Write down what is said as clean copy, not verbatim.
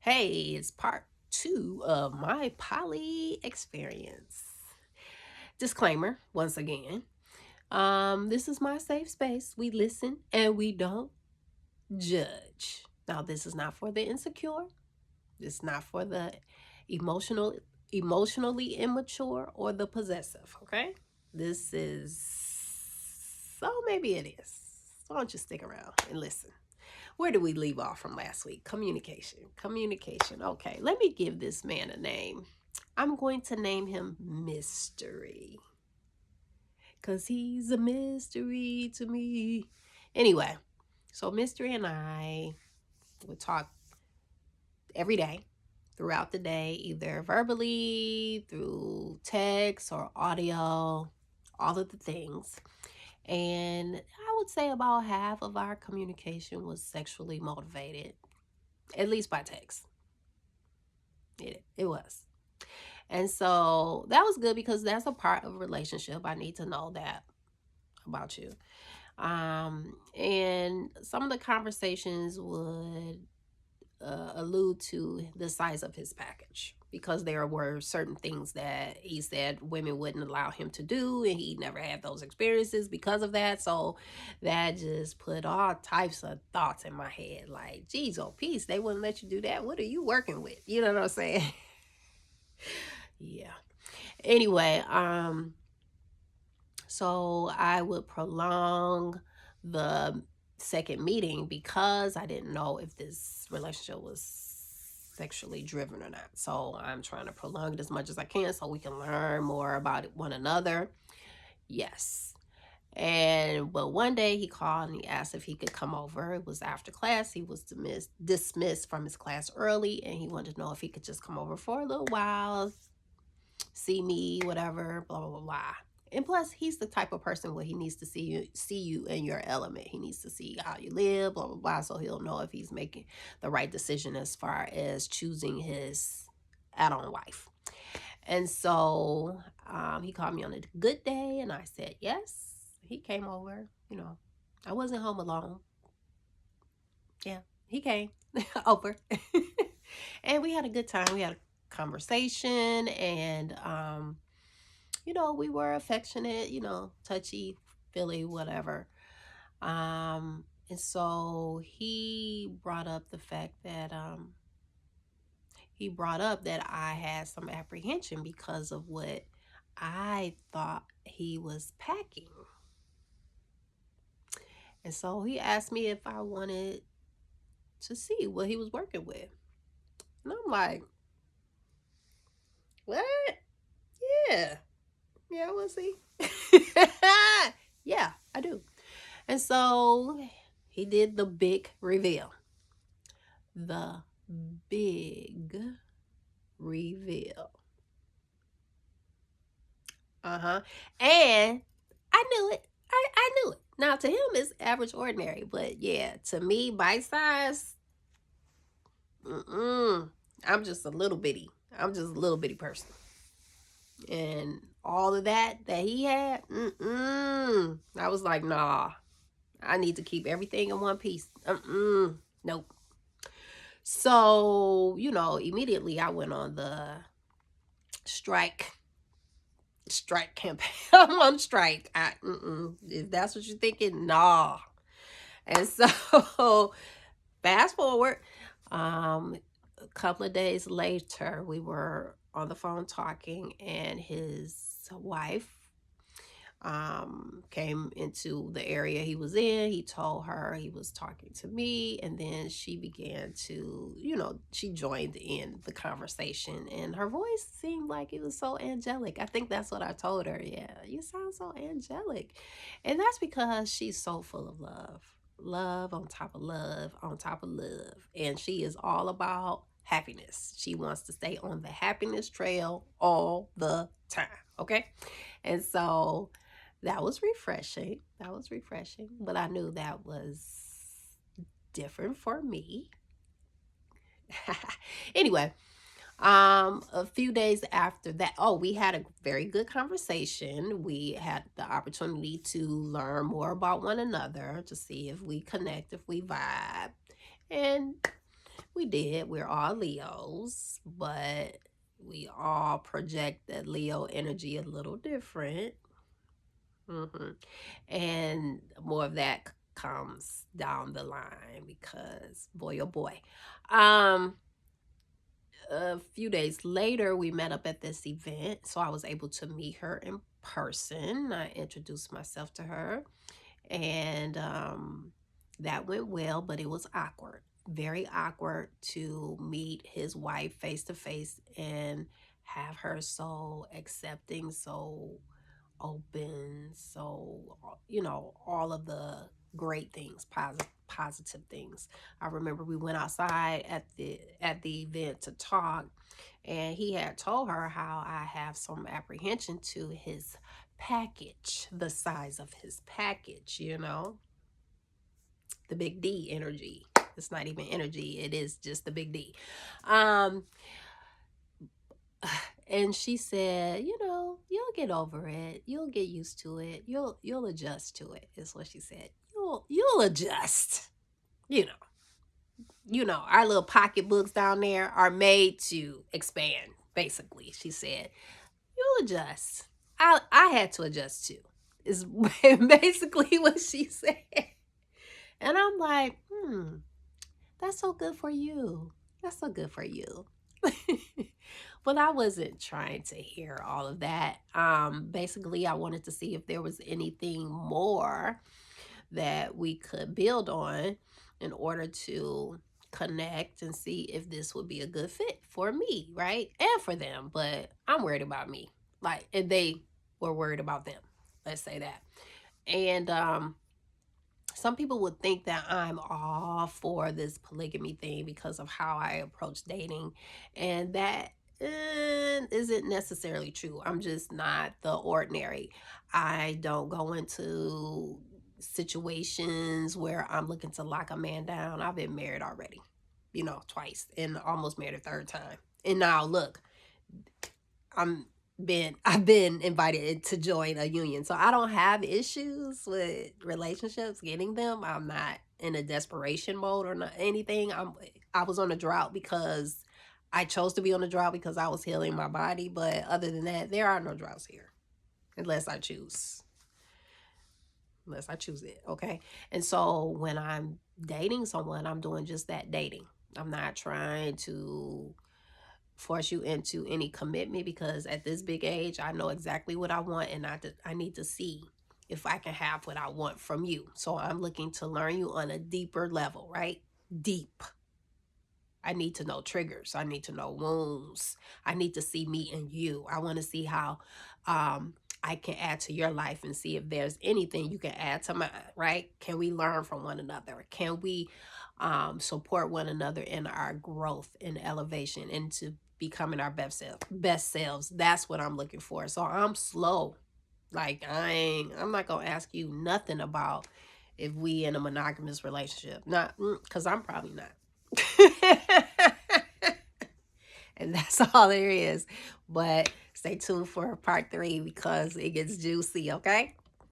Hey, it's part 2 of my poly experience. Disclaimer, once again. This is my safe space. We listen and we don't judge. Now, this is not for the insecure. This is not for the emotional emotionally immature or the possessive, okay? This is so maybe it is. So why don't you stick around and listen? Where did we leave off from last week? Communication. Communication. Okay, let me give this man a name. I'm going to name him Mystery. Because he's a mystery to me. Anyway, so Mystery and I would talk every day, throughout the day, either verbally, through text or audio, all of the things. And I would say about half of our communication was sexually motivated, at least by text. It was. And so that was good because that's a part of a relationship. I need to know that about you. And some of the conversations would allude to the size of his package because there were certain things that he said women wouldn't allow him to do, and he never had those experiences because of that. So that just put all types of thoughts in my head, like, geez, oh peace, they wouldn't let you do that. What are you working with? You know what I'm saying? Yeah. Anyway, so I would prolong the second meeting because I didn't know if this relationship was sexually driven or not. So I'm trying to prolong it as much as I can so we can learn more about one another. Yes. But one day he called and he asked if he could come over. It was after class. He was dismissed from his class early, and he wanted to know if he could just come over for a little while, see me, whatever, blah blah blah blah. And plus, he's the type of person where he needs to see you in your element. He needs to see how you live, blah blah blah, so he'll know if he's making the right decision as far as choosing his add-on wife. And so he called me on a good day, and I said yes. He came over. I wasn't home alone. Yeah, he came over, and we had a good time. We had a conversation, and we were affectionate, touchy, feely, whatever. And so he brought up that I had some apprehension because of what I thought he was packing. And so he asked me if I wanted to see what he was working with. And I'm like, what? Yeah. Yeah, we'll see. Yeah, I do. And so he did the big reveal. The big reveal. And I knew it. I knew it. Now, to him, it's average ordinary. But yeah, to me, bite size, I'm just a little bitty. I'm just a little bitty person. And all of that he had, I was like, nah, I need to keep everything in one piece. Nope. So, immediately I went on the strike campaign. I'm on strike. If that's what you're thinking, nah. And so, fast forward, a couple of days later, we were on the phone talking, and his wife came into the area he was in. He told her he was talking to me, and then she began to, she joined in the conversation, and her voice seemed like it was so angelic. I think that's what I told her. Yeah, you sound so angelic. And that's because she's so full of love on top of love on top of love, and she is all about happiness. She wants to stay on the happiness trail all the time. Okay. And so that was refreshing. But I knew that was different for me. Anyway, a few days after that, we had a very good conversation. We had the opportunity to learn more about one another, to see if we connect, if we vibe. And We did. We're all Leos, but we all project that Leo energy a little different. hmm And more of that comes down the line because, boy, oh boy. Um, a few days later, we met up at this event, so I was able to meet her in person. I introduced myself to her, and that went well, but it was awkward, very awkward to meet his wife face to face and have her so accepting, so open, so all of the great things, positive things. I remember we went outside at the event to talk, and he had told her how I have some apprehension to his package, the size of his package, the big D energy. It's not even energy, it is just the big D. Um and she said, you'll get over it. You'll get used to it. You'll adjust to it, is what she said. You'll adjust. You know. Our little pocketbooks down there are made to expand, basically. She said, you'll adjust. I had to adjust too. Is basically what she said. And I'm like, that's so good for you. That's so good for you. But I wasn't trying to hear all of that. Basically, I wanted to see if there was anything more that we could build on in order to connect and see if this would be a good fit for me, right? And for them. But I'm worried about me. And they were worried about them. Let's say that. And some people would think that I'm all for this polygamy thing because of how I approach dating, and that isn't necessarily true. I'm just not the ordinary. I don't go into situations where I'm looking to lock a man down. I've been married already, twice, and almost married a third time. And now look, I've been invited to join a union. So I don't have issues with relationships, getting them. I'm not in a desperation mode or not anything. I was on a drought because I chose to be on a drought because I was healing my body. But other than that, there are no droughts here unless I choose. Unless I choose it, okay? And so when I'm dating someone, I'm doing just that, dating. I'm not trying to force you into any commitment because at this big age, I know exactly what I want, and I need to see if I can have what I want from you. So I'm looking to learn you on a deeper level, right? Deep. I need to know triggers. I need to know wounds. I need to see me and you. I want to see how I can add to your life and see if there's anything you can add to mine, right? Can we learn from one another? Can we support one another in our growth and elevation into becoming our best selves? That's what I'm looking for. So I'm slow. Like I'm not gonna ask you nothing about if we in a monogamous relationship. Not because I'm probably not. And that's all there is. But stay tuned for part 3 because it gets juicy, okay?